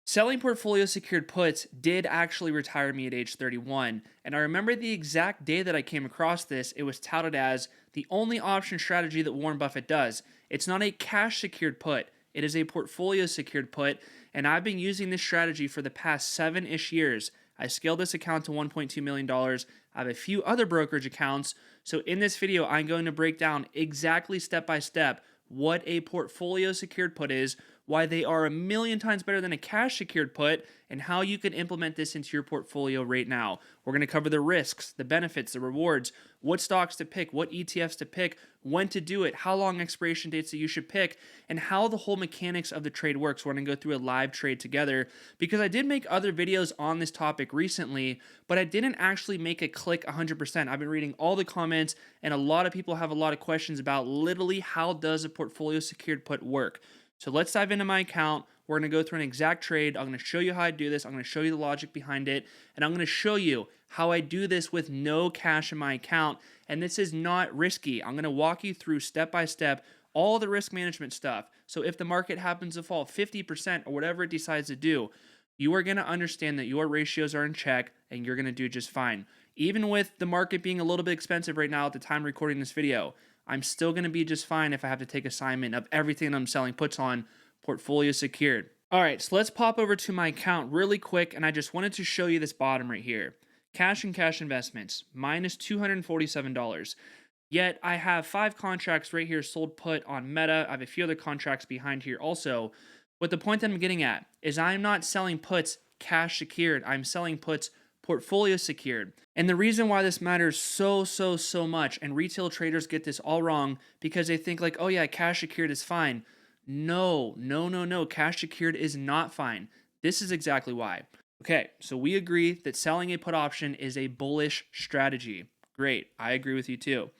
Selling portfolio secured puts did actually retire me at age 31, and I remember the exact day that I came across this. It was touted as the only option strategy that Warren Buffett does. It's not a cash secured put, it is a portfolio secured put, and I've been using this strategy for the past 7-ish years. I scaled this account to $1.2 million. I have a few other brokerage accounts. So, in this video, I'm going to break down exactly step by step what a portfolio secured put is, why they are a million times better than a cash secured put, and how you can implement this into your portfolio right now. We're going to cover the risks, the benefits, the rewards, what stocks to pick, what ETFs to pick, when to do it, how long expiration dates that you should pick, and how the whole mechanics of the trade works. We're going to go through a live trade together because I did make other videos on this topic recently, but I didn't actually make it click 100%. I've been reading all the comments, and a lot of people have a lot of questions about literally how does a portfolio secured put work. So let's dive into my account. We're going to go through an exact trade. I'm going to show you how I do this. I'm going to show you the logic behind it. And I'm going to show you how I do this with no cash in my account. And this is not risky. I'm going to walk you through step by step all the risk management stuff. So if the market happens to fall 50% or whatever it decides to do, you are going to understand that your ratios are in check and you're going to do just fine. Even with the market being a little bit expensive right now at the time recording this video, I'm still going to be just fine if I have to take assignment of everything that I'm selling puts on portfolio secured. All right, so let's pop over to my account really quick, and I just wanted to show you this bottom right here. Cash and cash investments, minus $247. Yet I have 5 contracts right here sold put on Meta. I have a few other contracts behind here also. But the point that I'm getting at is I'm not selling puts cash secured. I'm selling puts portfolio secured. And the reason why this matters so much, and retail traders get this all wrong because they think like, oh yeah, cash secured is fine. No. Cash secured is not fine. This is exactly why. Okay, so we agree that selling a put option is a bullish strategy. Great, I agree with you too.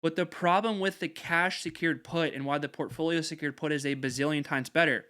But the problem with the cash secured put and why the portfolio secured put is a bazillion times better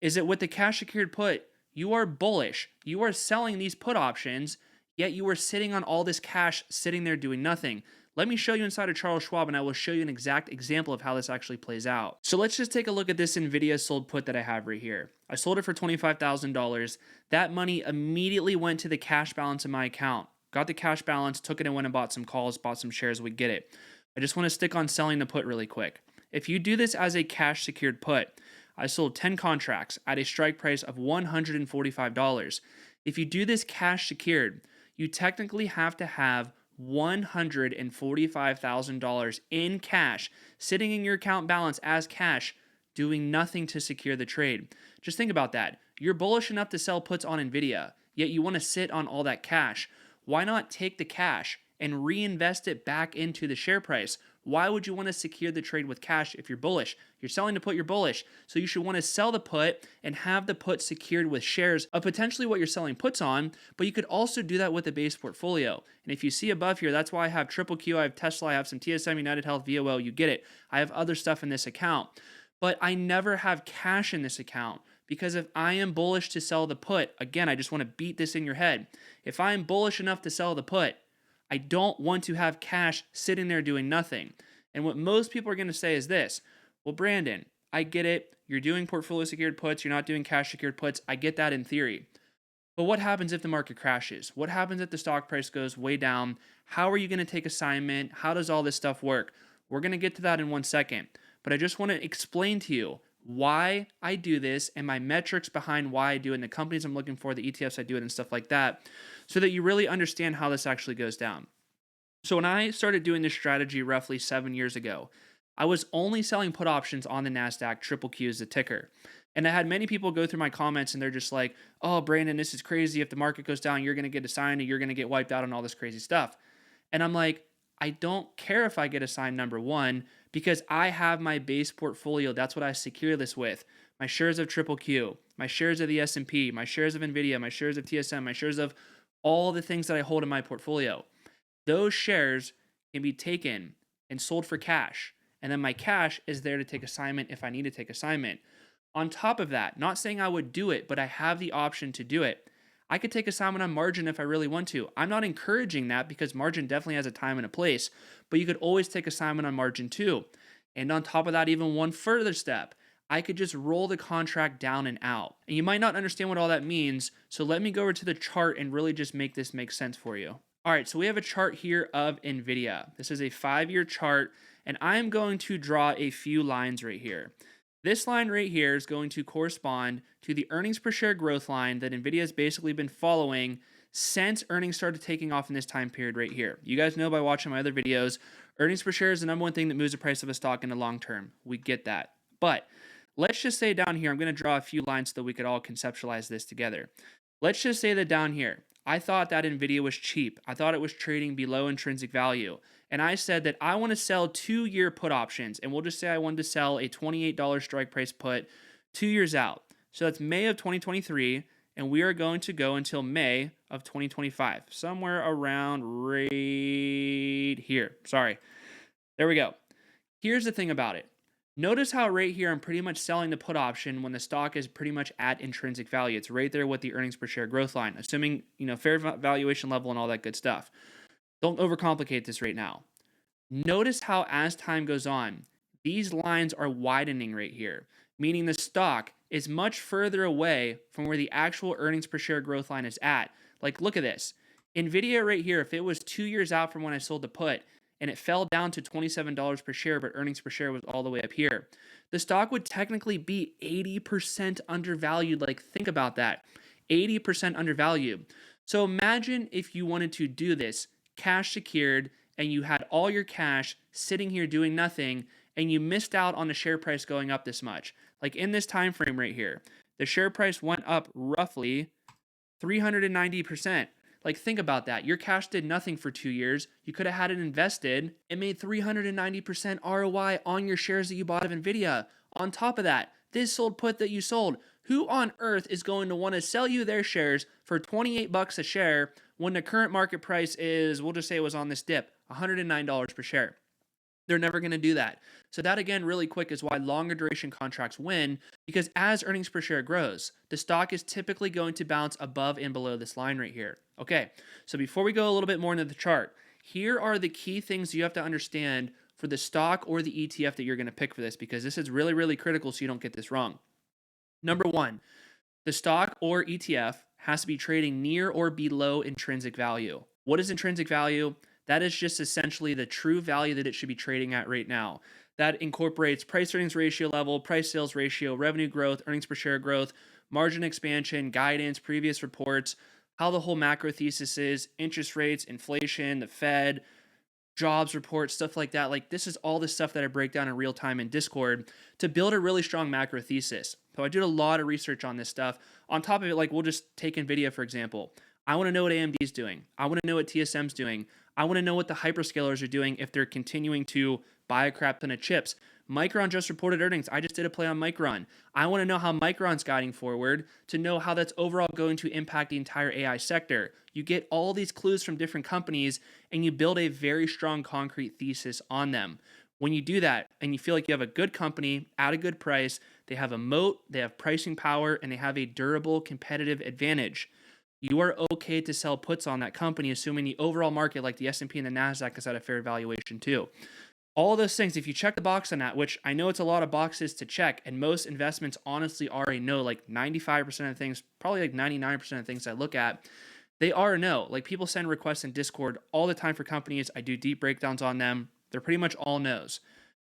is that with the cash secured put, you are bullish. You are selling these put options, yet you are sitting on all this cash sitting there doing nothing. Let me show you inside of Charles Schwab and I will show you an exact example of how this actually plays out. So let's just take a look at this NVIDIA sold put that I have right here. I sold it for $25,000. That money immediately went to the cash balance in my account. Got the cash balance, took it and went and bought some calls, bought some shares, we get it. I just want to stick on selling the put really quick. If you do this as a cash secured put, I sold 10 contracts at a strike price of $145. If you do this cash secured, you technically have to have $145,000 in cash sitting in your account balance as cash, doing nothing to secure the trade. Just think about that. You're bullish enough to sell puts on Nvidia, yet you want to sit on all that cash. Why not take the cash and reinvest it back into the share price? Why would you want to secure the trade with cash if you're bullish? You're selling the put, you're bullish. So you should want to sell the put and have the put secured with shares of potentially what you're selling puts on, but you could also do that with a base portfolio. And if you see above here, that's why I have Triple Q, I have Tesla, I have some TSM, United Health, VOL, you get it. I have other stuff in this account, but I never have cash in this account. Because if I am bullish to sell the put, again, I just want to beat this in your head. If I am bullish enough to sell the put, I don't want to have cash sitting there doing nothing. And what most people are going to say is this: well, Brandon, I get it. You're doing portfolio secured puts. You're not doing cash secured puts. I get that in theory. But what happens if the market crashes? What happens if the stock price goes way down? How are you going to take assignment? How does all this stuff work? We're going to get to that in 1 second. But I just want to explain to you why I do this and my metrics behind why I do it and the companies I'm looking for, the ETFs I do it and stuff like that, so that you really understand how this actually goes down. So when I started doing this strategy roughly 7 years ago, I was only selling put options on the NASDAQ. Triple Q is the ticker. And I had many people go through my comments and they're just like, oh, Brandon, this is crazy. If the market goes down, you're going to get assigned and you're going to get wiped out on all this crazy stuff. And I'm like, I don't care if I get assigned, number one, because I have my base portfolio. That's what I secure this with. My shares of Triple Q, my shares of the S&P, my shares of NVIDIA, my shares of TSM, my shares of all the things that I hold in my portfolio. Those shares can be taken and sold for cash. And then my cash is there to take assignment if I need to take assignment. On top of that, not saying I would do it, but I have the option to do it. I could take assignment on margin if I really want to. I'm not encouraging that because margin definitely has a time and a place, but you could always take assignment on margin too. And on top of that, even one further step, I could just roll the contract down and out. And you might not understand what all that means, so let me go over to the chart and really just make this make sense for you. All right, so we have a chart here of NVIDIA. This is a 5-year chart, and I'm going to draw a few lines right here. This line right here is going to correspond to the earnings per share growth line that NVIDIA has basically been following since earnings started taking off in this time period right here. You guys know by watching my other videos, earnings per share is the number one thing that moves the price of a stock in the long term. We get that. But let's just say down here, I'm going to draw a few lines so that we could all conceptualize this together. Let's just say that down here, I thought that NVIDIA was cheap. I thought it was trading below intrinsic value. And I said that I want to sell 2-year put options. And we'll just say I wanted to sell a $28 strike price put 2 years out. So that's May of 2023. And we are going to go until May of 2025. Somewhere around right here. Sorry. There we go. Here's the thing about it. Notice how right here I'm pretty much selling the put option when the stock is pretty much at intrinsic value. It's right there with the earnings per share growth line, assuming, fair valuation level and all that good stuff. Don't overcomplicate this right now. Notice how as time goes on, these lines are widening right here, meaning the stock is much further away from where the actual earnings per share growth line is at. Like, look at this. NVIDIA right here, if it was 2 years out from when I sold the put, and it fell down to $27 per share, but earnings per share was all the way up here, the stock would technically be 80% undervalued. Like, think about that. 80% undervalued. So imagine if you wanted to do this, cash secured, and you had all your cash sitting here doing nothing, and you missed out on the share price going up this much. Like in this time frame right here, the share price went up roughly 390%. Like, think about that. Your cash did nothing for 2 years. You could have had it invested. It made 390% ROI on your shares that you bought of NVIDIA. On top of that, this sold put that you sold. Who on earth is going to want to sell you their shares for 28 bucks a share when the current market price is, we'll just say it was on this dip, $109 per share? They're never going to do that. So that, again, really quick, is why longer duration contracts win, because as earnings per share grows, the stock is typically going to bounce above and below this line right here. Okay, so before we go a little bit more into the chart, here are the key things you have to understand for the stock or the ETF that you're going to pick for this, because this is really, really critical so you don't get this wrong. Number one, the stock or ETF has to be trading near or below intrinsic value. What is intrinsic value? That is just essentially the true value that it should be trading at right now. That incorporates price earnings ratio level, price sales ratio, revenue growth, earnings per share growth, margin expansion, guidance, previous reports, how the whole macro thesis is, interest rates, inflation, the Fed, jobs reports, stuff like that. Like, this is all the stuff that I break down in real time in Discord to build a really strong macro thesis. So I did a lot of research on this stuff. On top of it, like, we'll just take NVIDIA, for example. I want to know what AMD is doing. I want to know what TSM's doing. I want to know what the hyperscalers are doing if they're continuing to buy a crap ton of chips. Micron just reported earnings. I just did a play on Micron. I want to know how Micron's guiding forward to know how that's overall going to impact the entire AI sector. You get all these clues from different companies and you build a very strong concrete thesis on them. When you do that and you feel like you have a good company at a good price, they have a moat, they have pricing power, and they have a durable competitive advantage, you are okay to sell puts on that company, assuming the overall market, like the S&P and the NASDAQ, is at a fair valuation too. All those things, if you check the box on that, which I know it's a lot of boxes to check, and most investments honestly are a no, like 95% of things, probably like 99% of things I look at, they are a no. Like, people send requests in Discord all the time for companies. I do deep breakdowns on them. They're pretty much all no's.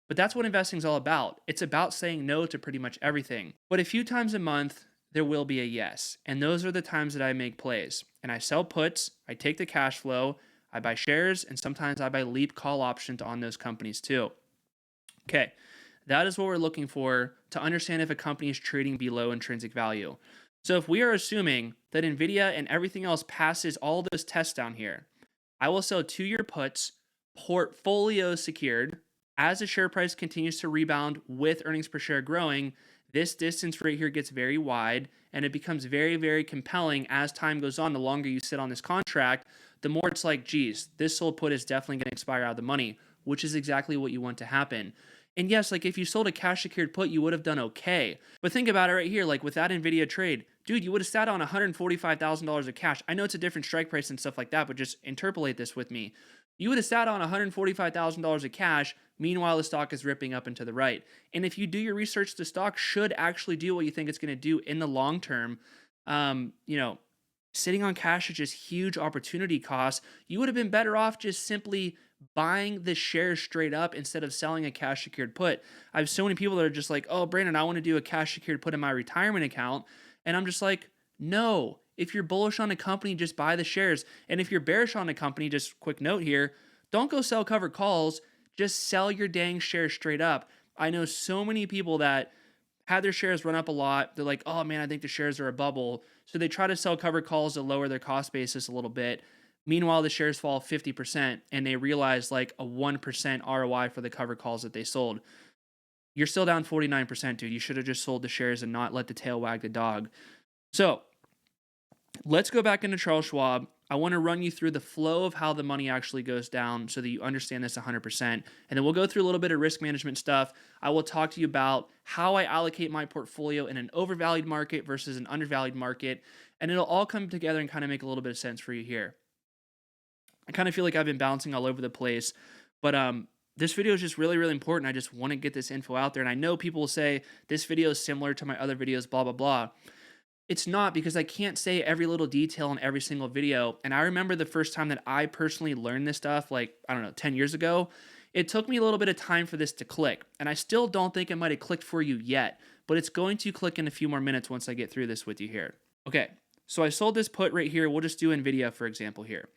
But that's what investing is all about. It's about saying no to pretty much everything. But a few times a month, there will be a yes. And those are the times that I make plays. And I sell puts, I take the cash flow, I buy shares, and sometimes I buy leap call options on those companies too. Okay, that is what we're looking for to understand if a company is trading below intrinsic value. So if we are assuming that NVIDIA and everything else passes all those tests down here, I will sell 2-year puts, portfolio secured. As the share price continues to rebound with earnings per share growing, this distance right here gets very wide, and it becomes very, very compelling as time goes on. The longer you sit on this contract, the more it's like, geez, this sold put is definitely going to expire out of the money, which is exactly what you want to happen. And yes, like, if you sold a cash secured put, you would have done okay. But think about it right here, like with that NVIDIA trade, dude, you would have sat on $145,000 of cash. I know it's a different strike price and stuff like that, but just interpolate this with me. You would have sat on $145,000 of cash, Meanwhile, the stock is ripping up and to the right. And if you do your research, the stock should actually do what you think it's going to do in the long term. You know, sitting on cash is just huge opportunity costs. You would have been better off just simply buying the shares straight up instead of selling a cash secured put. I have so many people that are just like, oh, Brandon, I want to do a cash secured put in my retirement account. And I'm just like, no. If you're bullish on a company, just buy the shares. And if you're bearish on a company, just quick note here, don't go sell covered calls. Just sell your dang shares straight up. I know so many people that had their shares run up a lot. They're like, oh man, I think the shares are a bubble. So they try to sell covered calls to lower their cost basis a little bit. Meanwhile, the shares fall 50% and they realize like a 1% ROI for the covered calls that they sold. You're still down 49%, dude. You should have just sold the shares and not let the tail wag the dog. So let's go back into Charles Schwab. I want to run you through the flow of how the money actually goes down so that you understand this 100%. And then we'll go through a little bit of risk management stuff. I will talk to you about how I allocate my portfolio in an overvalued market versus an undervalued market. And it'll all come together and kind of make a little bit of sense for you here. I kind of feel like I've been bouncing all over the place, but this video is just really, really important. I just want to get this info out there. And I know people will say this video is similar to my other videos, blah, blah, blah. It's not, because I can't say every little detail in every single video. And I remember the first time that I personally learned this stuff, like, I don't know, 10 years ago, it took me a little bit of time for this to click. And I still don't think it might have clicked for you yet, but it's going to click in a few more minutes once I get through this with you here. Okay, so I sold this put right here. We'll just do NVIDIA, for example, here.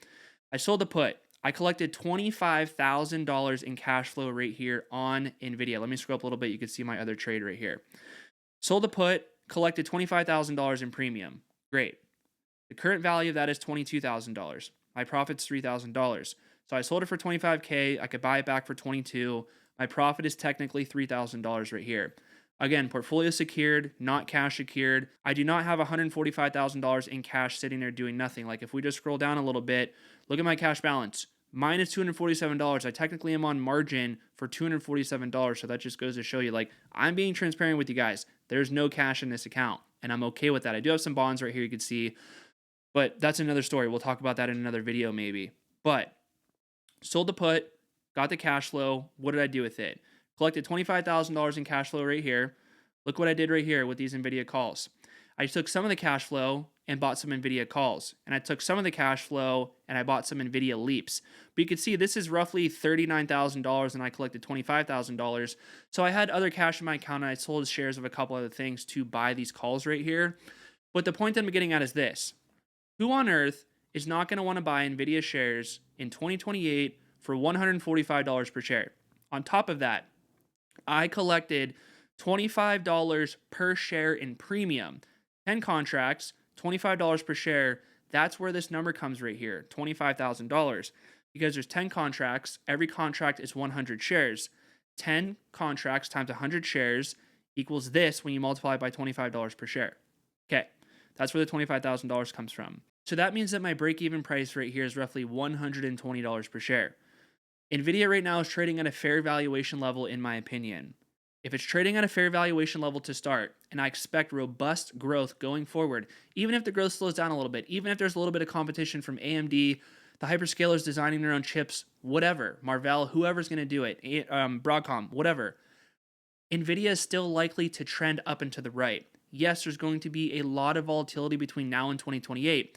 I sold the put. I collected $25,000 in cash flow right here on NVIDIA. Let me scroll up a little bit. You can see my other trade right here. Sold the put. Collected $25,000 in premium. Great. The current value of that is $22,000. My profit's $3,000. So I sold it for $25K. I could buy it back for $22. My profit is technically $3,000 right here. Again, portfolio secured, not cash secured. I do not have $145,000 in cash sitting there doing nothing. Like if we just scroll down a little bit, look at my cash balance. Minus $247. I technically am on margin for $247. So that just goes to show you, like, I'm being transparent with you guys. There's no cash in this account, and I'm okay with that. I do have some bonds right here you can see, but that's another story. We'll talk about that in another video maybe. But sold the put, got the cash flow. What did I do with it? Collected $25,000 in cash flow right here. Look what I did right here with these NVIDIA calls. I took some of the cash flow and bought some NVIDIA calls. And I took some of the cash flow and I bought some NVIDIA leaps. But you can see this is roughly $39,000 and I collected $25,000. So I had other cash in my account and I sold shares of a couple other things to buy these calls right here. But the point that I'm getting at is this. Who on earth is not going to want to buy NVIDIA shares in 2028 for $145 per share? On top of that, I collected $25 per share in premium. 10 contracts, $25 per share. That's where this number comes right here, $25,000. Because there's 10 contracts, every contract is 100 shares. 10 contracts times 100 shares equals this when you multiply it by $25 per share. Okay, that's where the $25,000 comes from. So that means that my break-even price right here is roughly $120 per share. NVIDIA right now is trading at a fair valuation level, in my opinion. If it's trading at a fair valuation level to start, and I expect robust growth going forward, even if the growth slows down a little bit, even if there's a little bit of competition from AMD, the hyperscalers designing their own chips, whatever, Marvell, whoever's going to do it, Broadcom, whatever, NVIDIA is still likely to trend up and to the right. Yes, there's going to be a lot of volatility between now and 2028,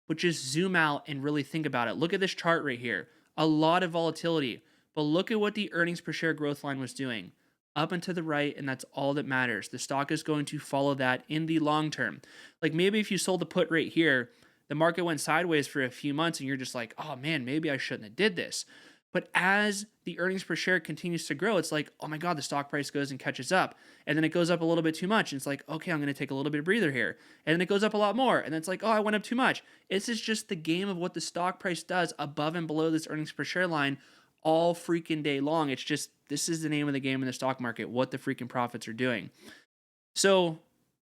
but just zoom out and really think about it. Look at this chart right here. A lot of volatility, but look at what the earnings per share growth line was doing. Up and to the right, and that's all that matters. The stock is going to follow that in the long term. Like maybe if you sold the put right here, the market went sideways for a few months and you're just like, oh man, maybe I shouldn't have did this. But as the earnings per share continues to grow, it's like, oh my God, the stock price goes and catches up. And then it goes up a little bit too much. And it's like, okay, I'm going to take a little bit of breather here. And then it goes up a lot more. And then it's like, oh, I went up too much. This is just the game of what the stock price does above and below this earnings per share line all freaking day long. It's just, this is the name of the game in the stock market, what the freaking profits are doing. So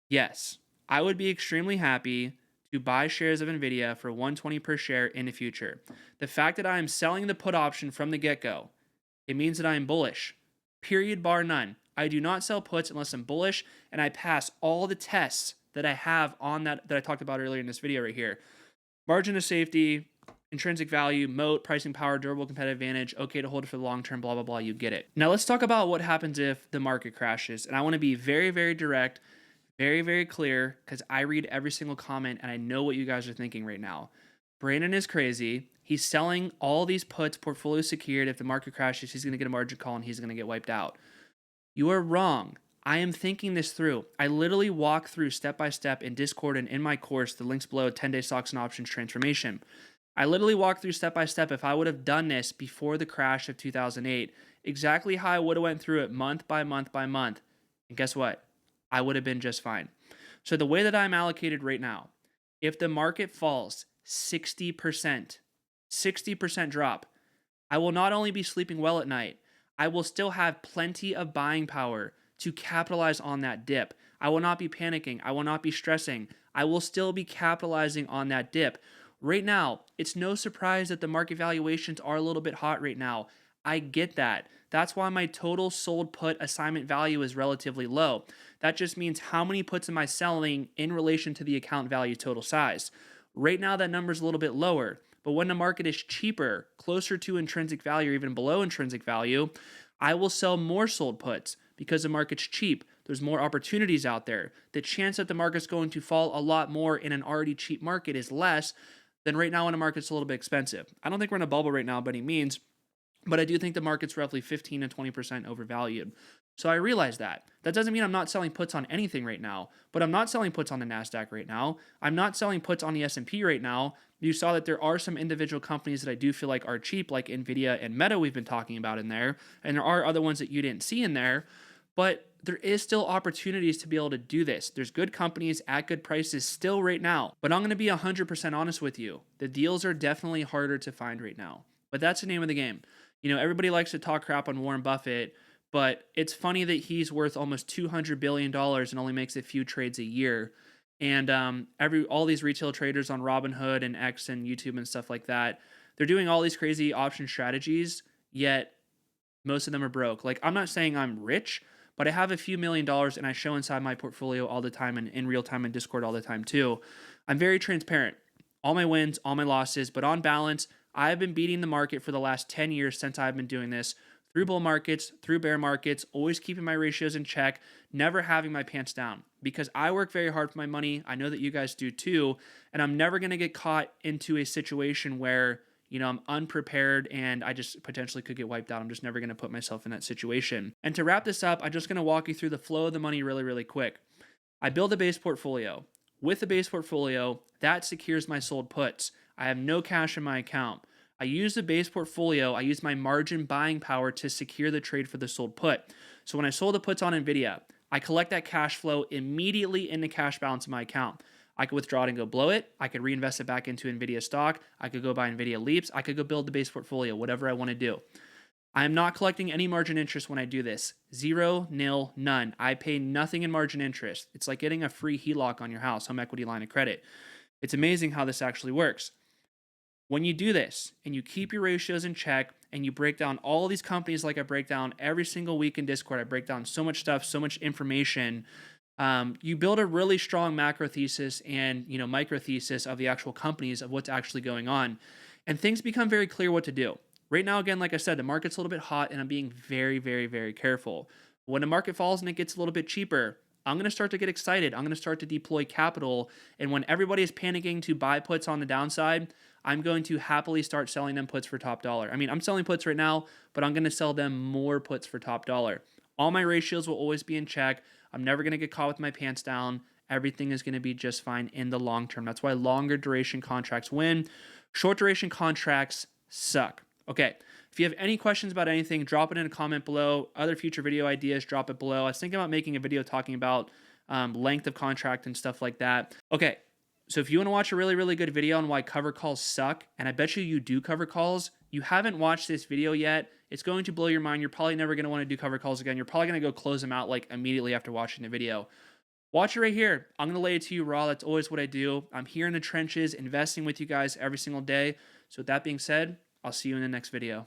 yes, I would be extremely happy to buy shares of NVIDIA for $120 per share in the future. The fact that I am selling the put option from the get-go, it means that I am bullish, period, bar none. I do not sell puts unless I'm bullish and I pass all the tests that I have on that I talked about earlier in this video right here. Margin of safety, intrinsic value, moat, pricing power, durable competitive advantage, okay to hold it for the long term, blah, blah, blah. You get it. Now let's talk about what happens if the market crashes. And I want to be very, very direct, very, very clear, because I read every single comment and I know what you guys are thinking right now. Brandon is crazy. He's selling all these puts, portfolio secured. If the market crashes, he's going to get a margin call and he's going to get wiped out. You are wrong. I am thinking this through. I literally walk through step by step in Discord and in my course, the links below, 10-day stocks and options transformation. I literally walk through step by step if I would have done this before the crash of 2008, exactly how I would have went through it month by month by month. And guess what? I would have been just fine. So the way that I'm allocated right now, if the market falls 60%, 60% drop, I will not only be sleeping well at night, I will still have plenty of buying power to capitalize on that dip. I will not be panicking. I will not be stressing. I will still be capitalizing on that dip. Right now, it's no surprise that the market valuations are a little bit hot right now. I get that. That's why my total sold put assignment value is relatively low. That just means how many puts am I selling in relation to the account value total size. Right now, that number is a little bit lower. But when the market is cheaper, closer to intrinsic value or even below intrinsic value, I will sell more sold puts because the market's cheap. There's more opportunities out there. The chance that the market's going to fall a lot more in an already cheap market is less than right now when the market's a little bit expensive. I don't think we're in a bubble right now by any means, but I do think the market's roughly 15 to 20% overvalued. So I realize that. That doesn't mean I'm not selling puts on anything right now, but I'm not selling puts on the NASDAQ right now. I'm not selling puts on the S&P right now. You saw that there are some individual companies that I do feel like are cheap, like NVIDIA and Meta we've been talking about in there, and there are other ones that you didn't see in there, but there is still opportunities to be able to do this. There's good companies at good prices still right now, but I'm going to be 100% honest with you. The deals are definitely harder to find right now, but that's the name of the game. You know, everybody likes to talk crap on Warren Buffett, but it's funny that he's worth almost $200 billion and only makes a few trades a year. And all these retail traders on Robinhood and X and YouTube and stuff like that, they're doing all these crazy option strategies, yet most of them are broke. Like, I'm not saying I'm rich, but I have a few $1,000,000 and I show inside my portfolio all the time and in real time in Discord all the time too. I'm very transparent. All my wins, all my losses, but on balance, I've been beating the market for the last 10 years since I've been doing this, through bull markets, through bear markets, always keeping my ratios in check, never having my pants down, because I work very hard for my money. I know that you guys do too, and I'm never going to get caught into a situation where, you know, I'm unprepared and I just potentially could get wiped out. I'm just never going to put myself in that situation. And to wrap this up, I'm just going to walk you through the flow of the money really, really quick. I build a base portfolio. With the base portfolio, that secures my sold puts. I have no cash in my account. I use the base portfolio, I use my margin buying power to secure the trade for the sold put. So when I sold the puts on NVIDIA, I collect that cash flow immediately in the cash balance of my account. I could withdraw it and go blow it. I could reinvest it back into NVIDIA stock. I could go buy NVIDIA Leaps. I could go build the base portfolio, whatever I want to do. I am not collecting any margin interest when I do this. Zero, nil, none. I pay nothing in margin interest. It's like getting a free HELOC on your house, home equity line of credit. It's amazing how this actually works. When you do this and you keep your ratios in check and you break down all these companies like I break down every single week in Discord, I break down so much stuff, so much information. You build a really strong macro thesis and micro thesis of the actual companies of what's actually going on, and things become very clear what to do. Right now, again, like I said, the market's a little bit hot and I'm being very, very, very careful. When the market falls and it gets a little bit cheaper, I'm going to start to get excited. I'm going to start to deploy capital. And when everybody is panicking to buy puts on the downside, I'm going to happily start selling them puts for top dollar. I mean, I'm selling puts right now, but I'm going to sell them more puts for top dollar. All my ratios will always be in check. I'm never going to get caught with my pants down. Everything is going to be just fine in the long term. That's why longer duration contracts win. Short duration contracts suck. Okay. If you have any questions about anything, drop it in a comment below. Other future video ideas, drop it below. I was thinking about making a video talking about length of contract and stuff like that. Okay, so if you want to watch a really, really good video on why cover calls suck, and I bet you do cover calls, you haven't watched this video yet, it's going to blow your mind. You're probably never going to want to do cover calls again. You're probably going to go close them out like immediately after watching the video. Watch it right here. I'm going to lay it to you raw. That's always what I do. I'm here in the trenches, investing with you guys every single day. So with that being said, I'll see you in the next video.